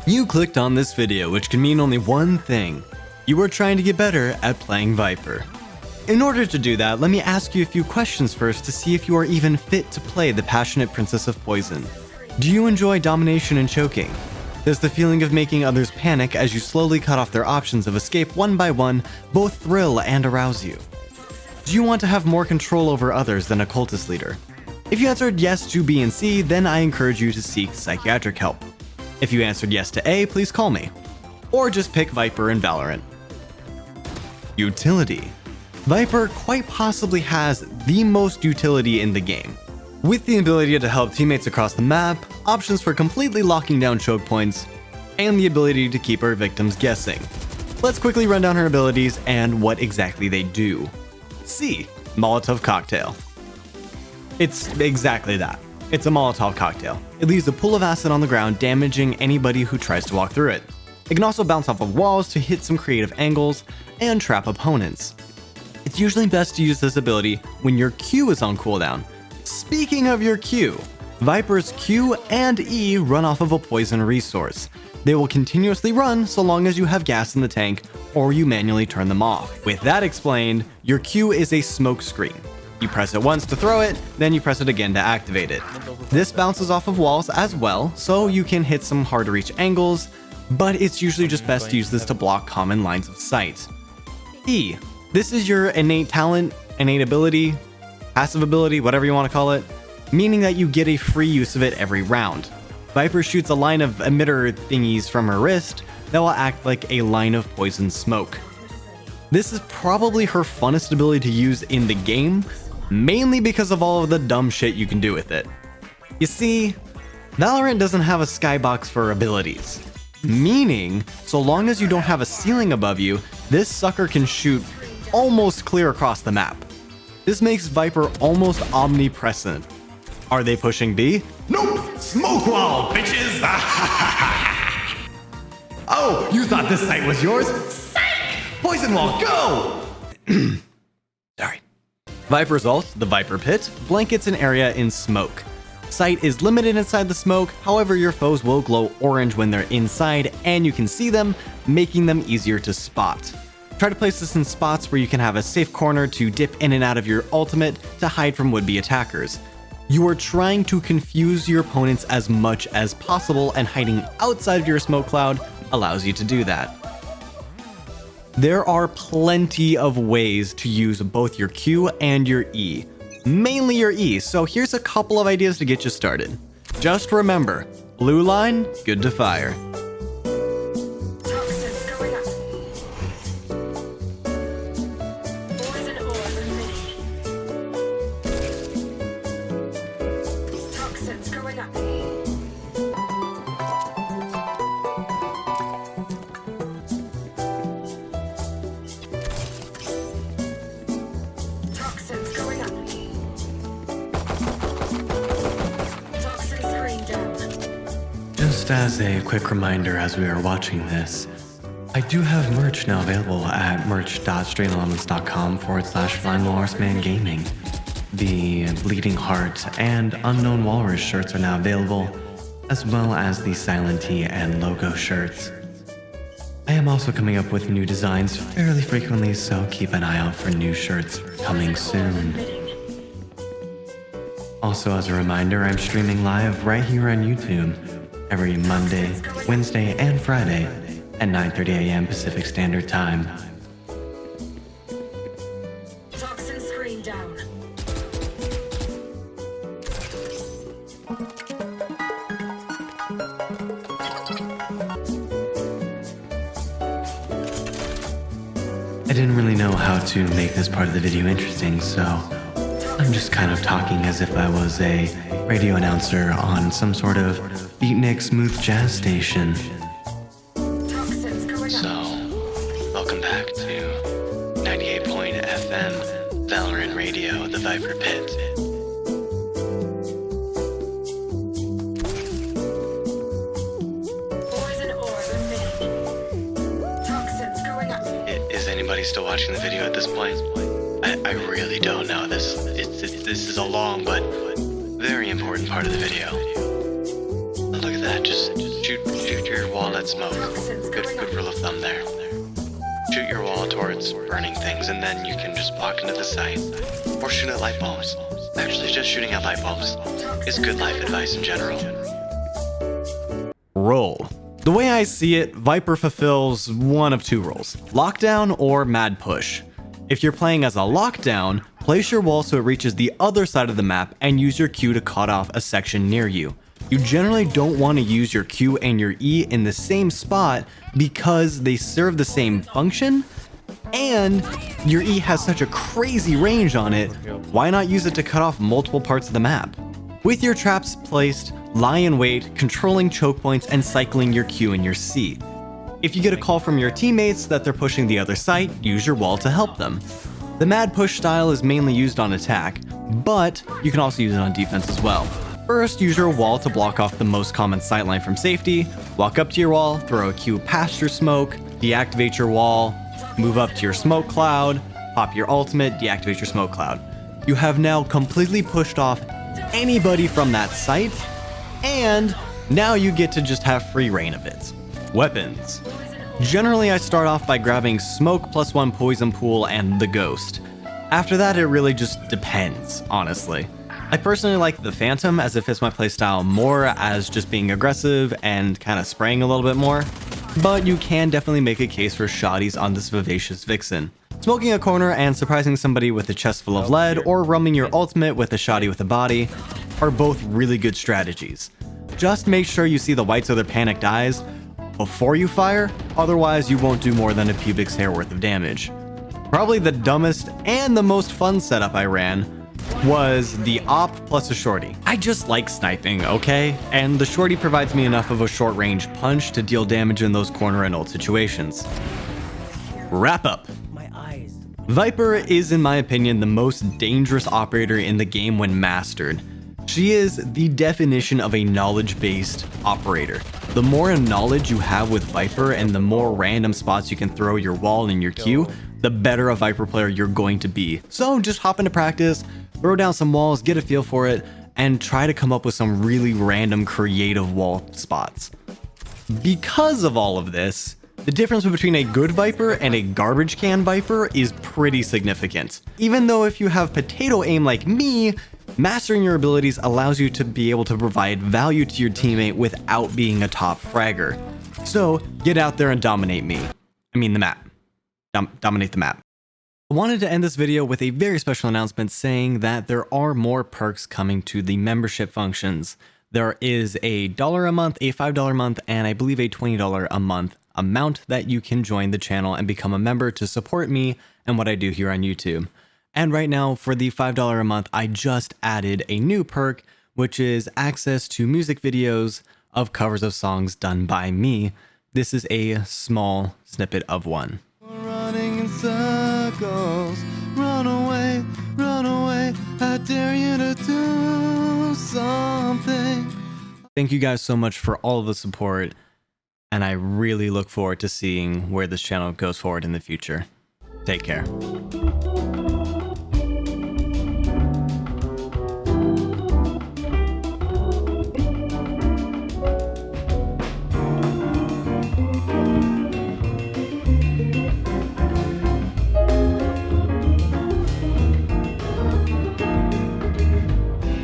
You clicked on this video, which can mean only one thing. You are trying to get better at playing Viper. In order to do that, let me ask you a few questions first to see if you are even fit to play the passionate Princess of Poison. Do you enjoy domination and choking? Does the feeling of making others panic as you slowly cut off their options of escape one by one both thrill and arouse you? Do you want to have more control over others than a cultist leader? If you answered yes to B and C, then I encourage you to seek psychiatric help. If you answered yes to A, please call me. Or just pick Viper in Valorant. Utility. Viper quite possibly has the most utility in the game. With the ability to help teammates across the map, options for completely locking down choke points, and the ability to keep her victims guessing. Let's quickly run down her abilities and what exactly they do. C. Molotov Cocktail. It's exactly that. It's a Molotov cocktail. It leaves a pool of acid on the ground, damaging anybody who tries to walk through it. It can also bounce off of walls to hit some creative angles and trap opponents. It's usually best to use this ability when your Q is on cooldown. Speaking of your Q, Viper's Q and E run off of a poison resource. They will continuously run so long as you have gas in the tank or you manually turn them off. With that explained, your Q is a smoke screen. You press it once to throw it, then you press it again to activate it. This bounces off of walls as well, so you can hit some hard to reach angles, but it's usually just best to use this to block common lines of sight. E. This is your innate talent, innate ability, passive ability, whatever you want to call it, meaning that you get a free use of it every round. Viper shoots a line of emitter thingies from her wrist that will act like a line of poison smoke. This is probably her funnest ability to use in the game, mainly because of all of the dumb shit you can do with it. You see, Valorant doesn't have a skybox for abilities, meaning so long as you don't have a ceiling above you, this sucker can shoot almost clear across the map. This makes Viper almost omnipresent. Are they pushing B? Nope! Smoke wall, bitches! Oh, you thought this site was yours? Psych! Poison wall, go! Sorry. Viper's ult, the Viper Pit, blankets an area in smoke. Sight is limited inside the smoke, however your foes will glow orange when they're inside and you can see them, making them easier to spot. Try to place this in spots where you can have a safe corner to dip in and out of your ultimate to hide from would-be attackers. You are trying to confuse your opponents as much as possible, and hiding outside of your smoke cloud allows you to do that. There are plenty of ways to use both your Q and your E, mainly your E, so here's a couple of ideas to get you started. Just remember, blue line, good to fire. Just as a quick reminder as we are watching this, I do have merch now available at merch.straightalarms.com/FlyingWalrusManGaming. The Bleeding Heart and Unknown Walrus shirts are now available, as well as the Silent T and logo shirts. I am also coming up with new designs fairly frequently, so keep an eye out for new shirts coming soon. Also, as a reminder, I'm streaming live right here on YouTube every Monday, Wednesday, and Friday at 9:30 a.m. Pacific Standard Time. Toxin screen down. I didn't really know how to make this part of the video interesting, so I'm just kind of talking as if I was a radio announcer on some sort of beatnik smooth jazz station. So, welcome back to 98.FM Valorant Radio, the Viper Pit. Is anybody still watching the video at this point? I really don't know. This is a long but very important part of the video. Look at that, just shoot your wall. wall at smoke. Good rule of thumb there. Shoot your wall towards burning things, and then you can just walk into the site. Or shoot at light bulbs. Actually, just shooting at light bulbs is good life advice in general. Role. The way I see it, Viper fulfills one of two roles: lockdown or mad push. If you're playing as a lockdown, place your wall so it reaches the other side of the map and use your Q to cut off a section near you. You generally don't want to use your Q and your E in the same spot because they serve the same function, and your E has such a crazy range on it. Why not use it to cut off multiple parts of the map? With your traps placed, lie in wait, controlling choke points, and cycling your Q and your C. If you get a call from your teammates that they're pushing the other site, use your wall to help them. The mad push style is mainly used on attack, but you can also use it on defense as well. First, use your wall to block off the most common sightline from safety, walk up to your wall, throw a Q past your smoke, deactivate your wall, move up to your smoke cloud, pop your ultimate, deactivate your smoke cloud. You have now completely pushed off anybody from that site, and now you get to just have free reign of it. Weapons. Generally, I start off by grabbing smoke +1 poison pool and the ghost. After that, it really just depends, honestly. I personally like the phantom as it fits my playstyle more as just being aggressive and kind of spraying a little bit more, but you can definitely make a case for shotties on this vivacious vixen. Smoking a corner and surprising somebody with a chest full of lead, or roaming your ultimate with a shoddy with a body, are both really good strategies. Just make sure you see the whites of their panicked eyes before you fire, otherwise you won't do more than a pubic's hair worth of damage. Probably the dumbest and the most fun setup I ran was the op plus a shorty. I just like sniping, okay? And the shorty provides me enough of a short range punch to deal damage in those corner and ult situations. Wrap up. Viper is, in my opinion, the most dangerous operator in the game when mastered. She is the definition of a knowledge-based operator. The more knowledge you have with Viper and the more random spots you can throw your wall and your Q, the better a Viper player you're going to be. So just hop into practice, throw down some walls, get a feel for it, and try to come up with some really random creative wall spots. Because of all of this, the difference between a good Viper and a garbage can Viper is pretty significant. Even though if you have potato aim like me, mastering your abilities allows you to be able to provide value to your teammate without being a top fragger. So get out there and dominate me. I mean the map. Dominate the map. I wanted to end this video with a very special announcement saying that there are more perks coming to the membership functions. There is a $1 a month, a $5 a month, and I believe a $20 a month amount that you can join the channel and become a member to support me and what I do here on YouTube. And right now for the $5 a month, I just added a new perk, which is access to music videos of covers of songs done by me. This is a small snippet of one. Running in circles, run away, I dare you to do something. Thank you guys so much for all of the support, and I really look forward to seeing where this channel goes forward in the future. Take care.